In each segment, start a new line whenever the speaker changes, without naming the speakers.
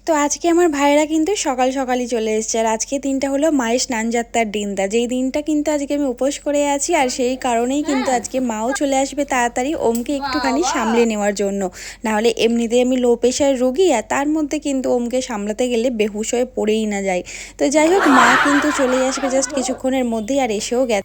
তো আজকে আমার ভাইয়েরা কিন্তু সকাল সকালই চলে এসেছে। আর আজকে দিনটা হলো মায়ের স্নানযাত্রার দিনটা, যেই দিনটা কিন্তু আজকে আমি উপোস করে আছি। আর সেই কারণেই কিন্তু আজকে মাও চলে আসবে তাড়াতাড়ি ওমকে একটুখানি সামলে নেওয়ার জন্য। নাহলে এমনিতেই আমি লো প্রেশার রোগী, আর তার মধ্যে কিন্তু ওমকে সামলাতে গেলে বেহুশ হয়ে পড়েই না যায়। তো যাই হোক, মা কিন্তু চলে আসবে জাস্ট কিছুক্ষণের মধ্যেই, আর এসেও গেছে।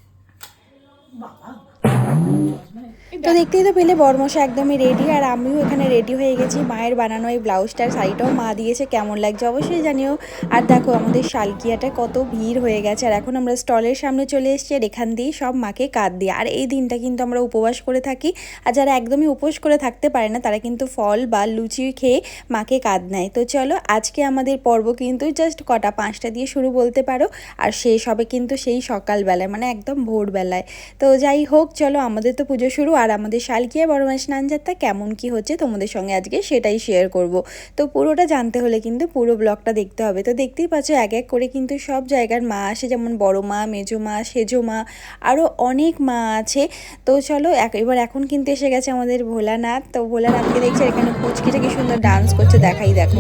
তো দেখতেই তো পেলে বরমশা একদমই রেডি, আর আমিও এখানে রেডি হয়ে গেছি। মায়ের বানানো এই ব্লাউজটার শাড়িটাও মা দিয়েছে, কেমন লাগছে অবশ্যই জানিও। আর দেখো আমাদের শালকিয়াটা কত ভিড় হয়ে গেছে, আর এখন আমরা স্টলের সামনে চলে এসেছি। আর এখান দিয়েই সব মাকে কাঁদ দিয়ে, আর এই দিনটা কিন্তু আমরা উপবাস করে থাকি। আর যারা একদমই উপোস করে থাকতে পারে না তারা কিন্তু ফল বা লুচি খেয়ে মাকে কাঁদ নেয়। তো চলো, আজকে আমাদের পর্ব কিন্তু জাস্ট কটা 5টা দিয়ে শুরু বলতে পারো, আর শেষ হবে কিন্তু সেই সকালবেলায়, মানে একদম ভোরবেলায়। তো যাই হোক, চলো আমাদের তো পুজো শুরু। আর আমাদের শালকিয়া বড় মায়ের স্নানযাত্রা কেমন কি হচ্ছে তোমাদের সঙ্গে আজকে সেটাই শেয়ার করব। তো পুরোটা জানতে হলে কিন্তু পুরো ব্লগটা দেখতে হবে। তো দেখতেই পাচ্ছ এক এক করে কিন্তু সব জায়গার মা আসে, যেমন বড় মা, মেজো মা, সেজো মা, আরও অনেক মা আছে। তো চলো এবার এখন কিন্তু এসে গেছে আমাদের ভোলানাথ। তো ভোলানাথকে দেখছে এখানে পুচকিটা কি সুন্দর ডান্স করছে, দেখাই দেখো।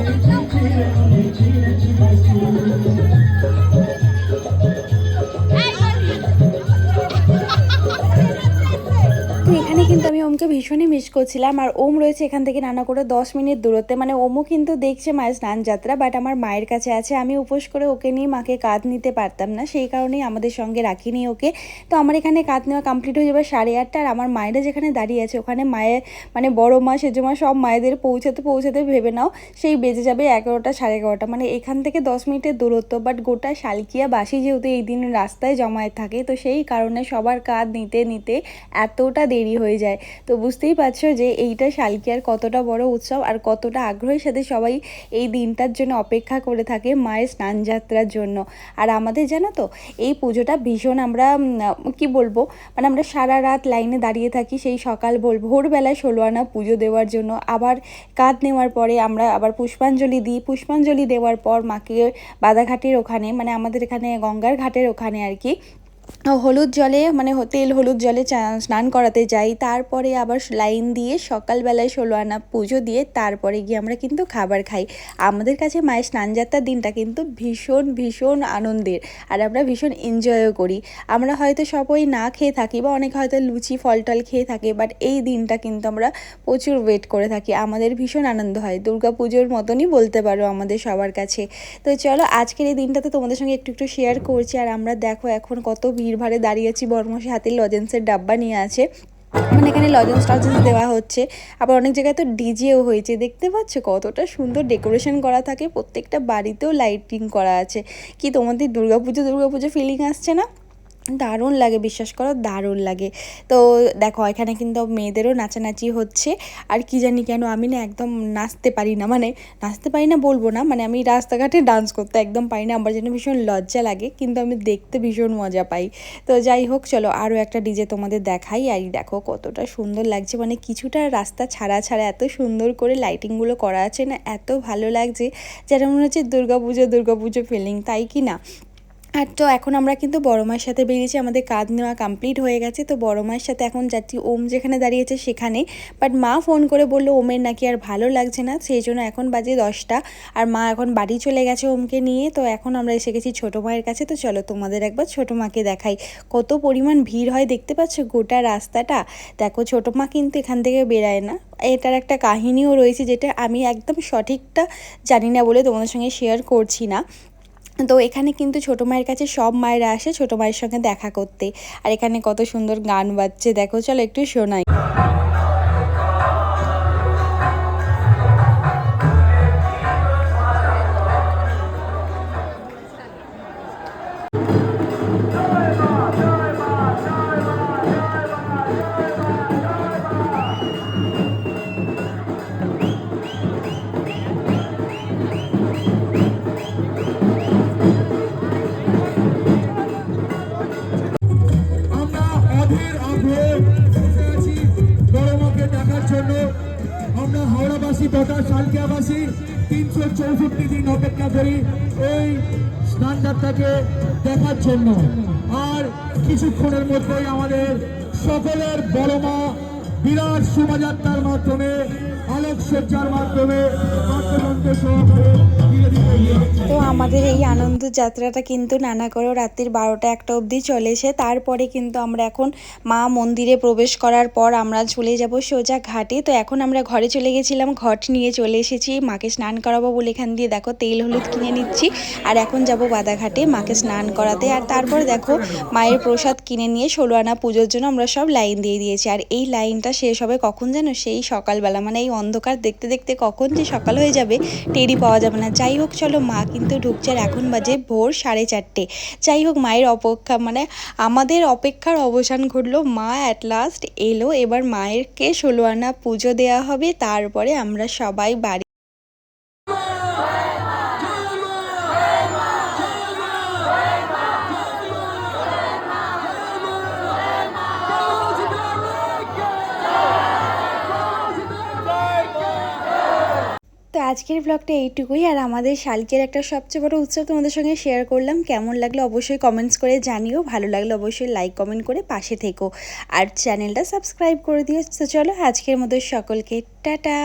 তো এখানে কিন্তু আমি ওমকে ভীষণই মিস করছিলাম। আর ওম রয়েছে এখান থেকে নানা করে 10 মিনিট দূরত্বে, মানে ওমও কিন্তু দেখছে মায়ের স্নানযাত্রা, বাট আমার মায়ের কাছে আছে। আমি উপোস করে ওকে নিয়ে মাকে কাঁধ নিতে পারতাম না, সেই কারণেই আমাদের সঙ্গে রাখিনি ওকে। তো আমার এখানে কাঁধ নেওয়া কমপ্লিট হয়ে যাবে 8:30। আর আমার মায়েরা যেখানে দাঁড়িয়ে আছে ওখানে মায়ের মানে বড় মা, সেজো মা, সব মায়েদের পৌঁছাতে ভেবে নাও সেই বেজে যাবে 11টা 11:30। মানে এখান থেকে 10 মিনিটের দূরত্ব, বাট গোটা শালকিয়াবাসী যেহেতু এই দিন রাস্তায় জমায়েত থাকে, তো সেই কারণে সবার কাঁধ নিতে নিতে এতটা দেরি হয়ে যায়। তো বুঝতেই পারছো যে এইটা শালকিয়ার কতটা বড় উৎসব, আর কতটা আগ্রহের সাথে সবাই এই দিনটার জন্য অপেক্ষা করে থাকে মায়ের স্নানযাত্রার জন্য। আর আমাদের জানো তো এই পুজোটা ভীষণ আমরা কি বলবো, মানে আমরা সারা রাত লাইনে দাঁড়িয়ে থাকি সেই সকাল ভোরবেলায় 16 আনা পুজো দেওয়ার জন্য। আবার কাঁধ নেওয়ার পরে আমরা আবার পুষ্পাঞ্জলি দিই। পুষ্পাঞ্জলি দেওয়ার পর মাকে বাদাঘাটের ওখানে, মানে আমাদের এখানে গঙ্গার ঘাটের ওখানে আর কি, হলুদ জলে মানে তেল হলুদ জলে স্নান করাতে যাই। তারপরে আবার লাইন দিয়ে সকালবেলায় 16 আনা পুজো দিয়ে তারপরে গিয়ে আমরা কিন্তু খাবার খাই। আমাদের কাছে মায়ের স্নানযাত্রার দিনটা কিন্তু ভীষণ ভীষণ আনন্দের, আর আমরা ভীষণ এনজয়ও করি। আমরা হয়তো সবাই না খেয়ে থাকি, বা অনেকে হয়তো লুচি ফল টল খেয়ে থাকে, বাট এই দিনটা কিন্তু আমরা প্রচুর ওয়েট করে থাকি। আমাদের ভীষণ আনন্দ হয়, দুর্গা পুজোর মতনই বলতে পারো আমাদের সবার কাছে। তো চলো আজকের এই দিনটাতে তোমাদের সঙ্গে একটু একটু শেয়ার করছি। আর আমরা দেখো এখন কত ভিড় ভাড়ে দাঁড়িয়েছি, বরমশাই হাতে লজেন্সের ডাব্বা নিয়ে আছে, মানে এখানে লজেন্স টজেন্স দেওয়া হচ্ছে। আবার অনেক জায়গায় তো ডিজেও হয়েছে, দেখতে পাচ্ছ কতটা সুন্দর ডেকোরেশন করা থাকে, প্রত্যেকটা বাড়িতেও লাইটিং করা আছে। কি তোমাদের দুর্গাপুজো ফিলিং আসছে না? দারুণ লাগে, বিশ্বাস করো দারুণ লাগে। তো দেখো এখানে কিন্তু মেয়েদেরও নাচানাচি হচ্ছে। আর কি জানি কেন আমি না একদম নাচতে পারি না, মানে নাচতে পারি না বলবো না, মানে আমি রাস্তাঘাটে ডান্স করতে একদম পারি না, আমার যেন ভীষণ লজ্জা লাগে, কিন্তু আমি দেখতে ভীষণ মজা পাই। তো যাই হোক, চলো আরও একটা ডিজে তোমাদের দেখাই। আর দেখো কতটা সুন্দর লাগছে, মানে কিছুটা রাস্তা ছাড়া ছাড়া এত সুন্দর করে লাইটিংগুলো করা আছে না, এত ভালো লাগছে, যেন মনে হচ্ছে দুর্গাপুজো ফিলিং, তাই কি না? আর তো এখন আমরা কিন্তু বড় মায়ের সাথে বেরিয়েছি, আমাদের কাঁধ নেওয়া কমপ্লিট হয়ে গেছে। তো বড় মায়ের সাথে এখন যাচ্ছি ওম যেখানে দাঁড়িয়েছে সেখানে, বাট মা ফোন করে বললো ওমের নাকি আর ভালো লাগছে না, সেই জন্য এখন বাজে 10টা, আর মা এখন বাড়ি চলে গেছে ওমকে নিয়ে। তো এখন আমরা এসে গেছি ছোটো মায়ের কাছে। তো চলো তোমাদের একবার ছোটো মাকে দেখাই, কত পরিমাণ ভিড় হয় দেখতে পাচ্ছ গোটা রাস্তাটা। দেখো ছোটো মা কিন্তু এখান থেকে বেরায় না, এটার একটা কাহিনীও রয়েছে, যেটা আমি একদম সঠিকটা জানি না বলে তোমাদের সঙ্গে শেয়ার করছি না। তো এখানে কিন্তু ছোটো মায়ের কাছে সব মায়েরা আসে ছোটো মায়ের সঙ্গে দেখা করতে। আর এখানে কত সুন্দর গান বাজছে দেখো, চলো একটু শোনাই।
আমরা হাওড়াবাসী তথা শালকিয়াবাসী 364 দিন অপেক্ষা করি এই স্নানযাত্রাকে দেখার জন্য। আর কিছুক্ষণের মধ্যেই আমাদের সকলের বড় মা বিরাট শোভাযাত্রার মাধ্যমে আলোকসজ্জার মাধ্যমে বাদ্যযন্ত্র সহকারে ধীরে ধীরে এগিয়ে যাচ্ছে।
তো আমাদের এই আনন্দ যাত্রাটা কিন্তু নানা করে রাত্রির 12টা-1টা অবধি চলেছে। তারপরে কিন্তু আমরা এখন মা মন্দিরে প্রবেশ করার পর আমরা চলে যাব সোজা ঘাটে। তো এখন আমরা ঘরে চলে গেছিলাম, ঘট নিয়ে চলে এসেছি। মাকে স্নান করাবো বলে এখান দিয়ে দেখো তেল হলুদ কিনে নিচ্ছি। আর এখন যাব বাদাঘাটে মাকে স্নান করাতে। আর তারপরে দেখো মায়ের প্রসাদ কিনে নিয়ে 16 আনা পুজোর জন্য আমরা সব লাইন দিয়ে দিয়েছি। আর এই লাইনটা শেষ হবে কখন জানো? সেই সকালবেলা, মানে এই অন্ধকার দেখতে দেখতে কখন যে সকাল হয়ে যাবে টেরই পাওয়া যাবে না। যাই হোক চলো, মা কিন্তু ঢুকছে আর এখন বাজে ভোর 4:30। যাই হোক মায়ের অপেক্ষা, মানে আমাদের অপেক্ষার অবসান ঘটলো। মা অ্যাট লাস্ট এলো। এবার মায়েরকে 16 আনা পুজো দেওয়া হবে, তারপরে আমরা সবাই বাড়ি। তো আজকের ব্লগটা এইটুকুই। আর আমাদের শালকের একটা সবচেয়ে বড় উৎসব তোমাদের সঙ্গে শেয়ার করলাম। কেমন লাগলো অবশ্যই কমেন্টস করে জানিও, ভালো লাগলে অবশ্যই লাইক কমেন্ট করে পাশে থেকো আর চ্যানেলটা সাবস্ক্রাইব করে দিও। তো চলো আজকের মতো সকলকে টাটা।